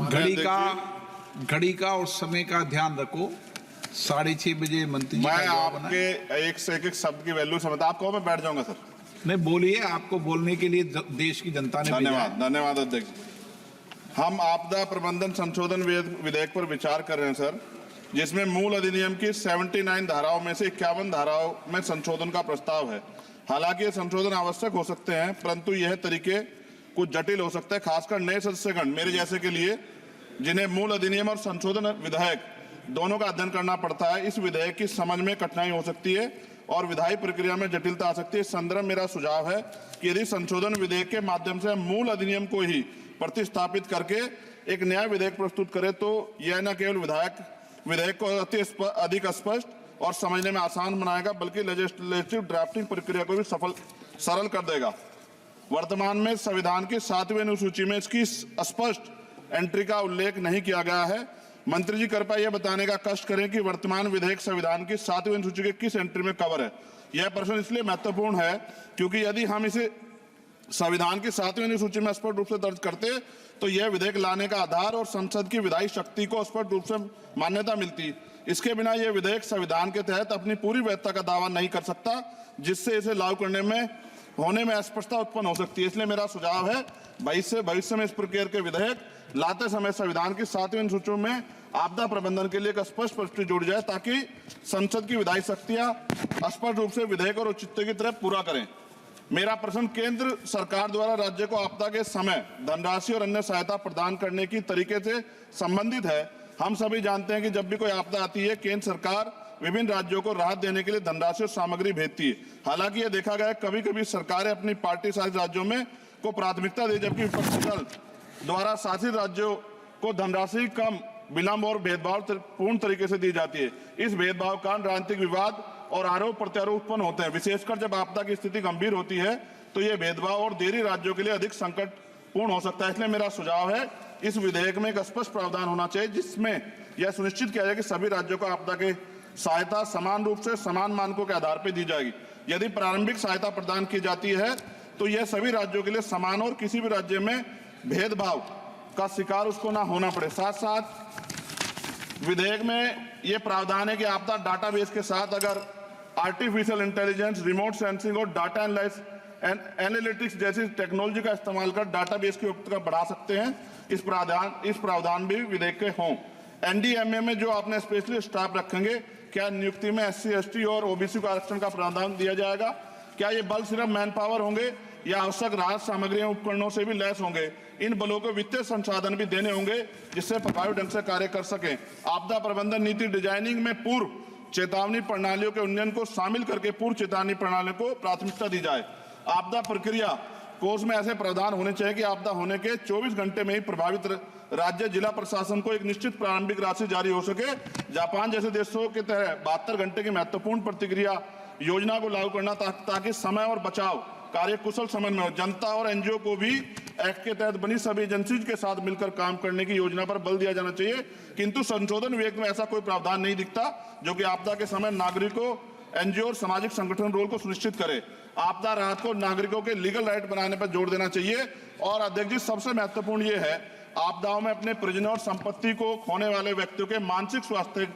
घड़ी का और समय का ध्यान रखो। 6:30 बजे मंत्री जी मैं आपके एक से एक शब्द की वैल्यू समझता। आप कहो मैं बैठ जाऊंगा सर। नहीं, बोलिए, आपको बोलने के लिए देश की जनता ने धन्यवाद अध्यक्ष। हम आपदा प्रबंधन संशोधन विधेयक पर विचार कर रहे हैं सर, जिसमें मूल अधिनियम की 79 धाराओं में से 51 धाराओं में संशोधन का प्रस्ताव है। हालांकि ये संशोधन आवश्यक हो सकते हैं, परंतु यह तरीके कुछ जटिल हो सकते हैं, खासकर नए सदस्यगण मेरे जैसे के लिए, जिन्हें मूल अधिनियम और संशोधन विधेयक दोनों का अध्ययन करना पड़ता है। इस विधेयक की समझ में कठिनाई हो सकती है और विधायी प्रक्रिया में जटिलता आ सकती है। इस संदर्भ में मेरा सुझाव है कि यदि संशोधन विधेयक के माध्यम से मूल अधिनियम को ही प्रतिस्थापित करके एक नया विधेयक प्रस्तुत करे, तो यह न केवल विधेयक को अधिक स्पष्ट और समझने में आसान बनाएगा, बल्कि लेजिस्लेटिव ड्राफ्टिंग प्रक्रिया को भी सरल कर देगा। वर्तमान में संविधान की 7वीं अनुसूची में इसकी स्पष्ट एंट्री का उल्लेख नहीं किया गया है। मंत्री जी कृपया यह बताने का कष्ट करें कि वर्तमान विधेयक संविधान की 7वीं अनुसूची के किस एंट्री में कवर है। यह प्रश्न इसलिए महत्वपूर्ण है क्योंकि यदि हम इसे संविधान की 7वीं अनुसूची में स्पष्ट रूप से दर्ज करते तो यह विधेयक लाने का आधार और संसद की विधायी शक्ति को स्पष्ट रूप से मान्यता मिलती। इसके बिना यह विधेयक संविधान के तहत अपनी पूरी वैधता का दावा नहीं कर सकता, जिससे इसे लागू करने में होने में अस्पष्टता उत्पन्न हो सकती है। इसलिए मेरा सुझाव है भविष्य में इस प्रकार के विधेयक लाते समय संविधान की 7वीं अनुसूची में आपदा प्रबंधन के लिए एक स्पष्ट प्रविष्टि जोड़ी जाए, ताकि संसद की विधायी शक्तियां स्पष्ट रूप से विधेयक और औचित्य की तरह पूरा करें। मेरा प्रश्न केंद्र सरकार द्वारा राज्य को आपदा के समय धनराशि और अन्य सहायता प्रदान करने की तरीके से संबंधित है। हम सभी जानते हैं कि जब भी कोई आपदा आती है, केंद्र सरकार विभिन्न राज्यों को राहत देने के लिए धनराशि और सामग्री भेजती है। हालांकि यह देखा गया कभी कभी सरकारें अपनी पार्टी शासित राज्यों में को प्राथमिकता दी, जबकि विपक्षी दल द्वारा शासित राज्यों को धनराशि कम, विलंब और भेदभाव पूर्ण तरीके से दी जाती है। इस भेदभाव का राजनीतिक विवाद और आरोप प्रत्यारोप उत्पन्न होते हैं। विशेषकर जब आपदा की स्थिति गंभीर होती है तो यह भेदभाव और देरी राज्यों के लिए अधिक संकटपूर्ण हो सकता है। इसलिए मेरा सुझाव है इस विधेयक में एक स्पष्ट प्रावधान होना चाहिए, जिसमें यह सुनिश्चित किया जाए कि सभी राज्यों को आपदा के सहायता समान रूप से समान मानकों के आधार पर दी जाएगी। यदि प्रारंभिक सहायता प्रदान की जाती है तो यह सभी राज्यों के लिए समान और किसी भी राज्य में भेदभाव का शिकार उसको ना होना पड़े। साथ साथ विधेयक में यह प्रावधान है कि आपदा डाटाबेस के साथ अगर आर्टिफिशियल इंटेलिजेंस, रिमोट सेंसिंग और डाटा एनालिटिक्स जैसी टेक्नोलॉजी का इस्तेमाल कर डाटाबेस की उपयुक्तता बढ़ा सकते हैं। इस प्रावधान भी विधेयक के हों। एनडीएमए में जो आपने स्पेशली स्टाफ रखेंगे, क्या नियुक्ति में SC, ST और OBC को आरक्षण का प्रावधान दिया जाएगा? क्या ये बल सिर्फ मैन पावर होंगे या आवश्यक राहत सामग्रियों उपकरणों से भी लैस होंगे? इन बलों को वित्तीय संसाधन भी देने होंगे जिससे प्रभावी ढंग से कार्य कर सकें। आपदा प्रबंधन नीति डिजाइनिंग में पूर्व चेतावनी प्रणालियों के उन्नयन को शामिल करके पूर्व चेतावनी प्रणालियों को प्राथमिकता दी जाए। आपदा प्रक्रिया कोष में ऐसे प्रावधान होने चाहिए कि आपदा होने के 24 घंटे में ही प्रभावित राज्य जिला प्रशासन को एक निश्चित प्रारंभिक राशि जारी हो सके। जापान जैसे देशों के तरह 72 घंटे की महत्वपूर्ण प्रतिक्रिया योजना को लागू करना, ताकि समय और बचाव कार्य कुशल समन्वय हो। जनता और NGO को भी एक्ट के तहत बनी सभी एजेंसीज के साथ मिलकर काम करने की योजना पर बल दिया जाना चाहिए। किंतु संशोधन विधेयक में ऐसा कोई प्रावधान नहीं दिखता जो कि आपदा के समय नागरिकों, NGO और सामाजिक संगठन रोल को सुनिश्चित करे। आपदा राहत को नागरिकों के लीगल राइट बनाने पर जोर देना चाहिए। और अध्यक्ष जी, सबसे महत्वपूर्ण ये है, आपदाओं में अपने परिजनों और संपत्ति को खोने वाले व्यक्तियों के मानसिक स्वास्थ्य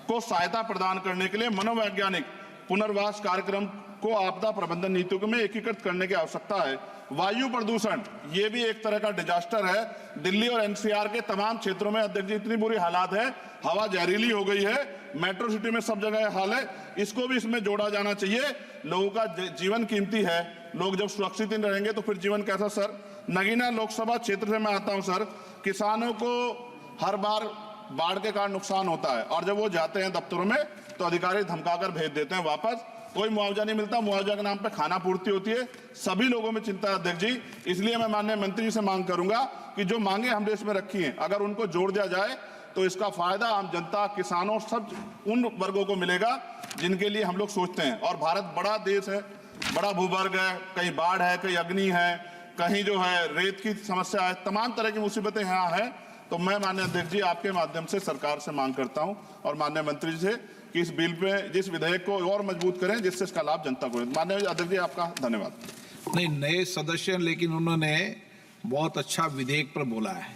को सहायता प्रदान करने के लिए मनोवैज्ञानिक पुनर्वास कार्यक्रम को आपदा प्रबंधन नीतियों में एकीकृत करने की आवश्यकता है। वायु प्रदूषण ये भी एक तरह का डिजास्टर है। दिल्ली और NCR के तमाम क्षेत्रों में अध्यक्ष जी इतनी बुरी हालात है, हवा जहरीली हो गई है। मेट्रो सिटी में सब जगह हाल है, इसको भी इसमें जोड़ा जाना चाहिए। लोगों का जीवन कीमती है, लोग जब सुरक्षित नहीं रहेंगे तो फिर जीवन कैसा? सर, नगीना लोकसभा क्षेत्र से मैं आता हूं सर। किसानों को हर बार बाढ़ के कारण नुकसान होता है और जब वो जाते हैं दफ्तरों में तो अधिकारी धमकाकर भेज देते हैं वापस। कोई मुआवजा नहीं मिलता, मुआवजा के नाम पे खाना पूर्ति होती है। सभी लोगों में चिंता है अध्यक्ष जी। इसलिए मैं माननीय मंत्री जी से मांग करूंगा कि जो मांगे हमने इसमें रखी हैं, अगर उनको जोड़ दिया जाए तो इसका फायदा आम जनता, किसानों, सब उन वर्गों को मिलेगा जिनके लिए हम लोग सोचते हैं। और भारत बड़ा देश है, बड़ा भूवर्ग है, कहीं बाढ़ है, कहीं अग्नि है, कहीं जो है रेत की समस्या है, तमाम तरह की मुसीबतें यहाँ है। तो मैं माननीय अध्यक्ष जी आपके माध्यम से सरकार से मांग करता हूं और माननीय मंत्री जी से कि इस बिल पे, जिस विधेयक को और मजबूत करें जिससे इसका लाभ जनता को। माननीय अध्यक्ष जी आपका धन्यवाद। नहीं, नए सदस्य, लेकिन उन्होंने बहुत अच्छा विधेयक पर बोला है।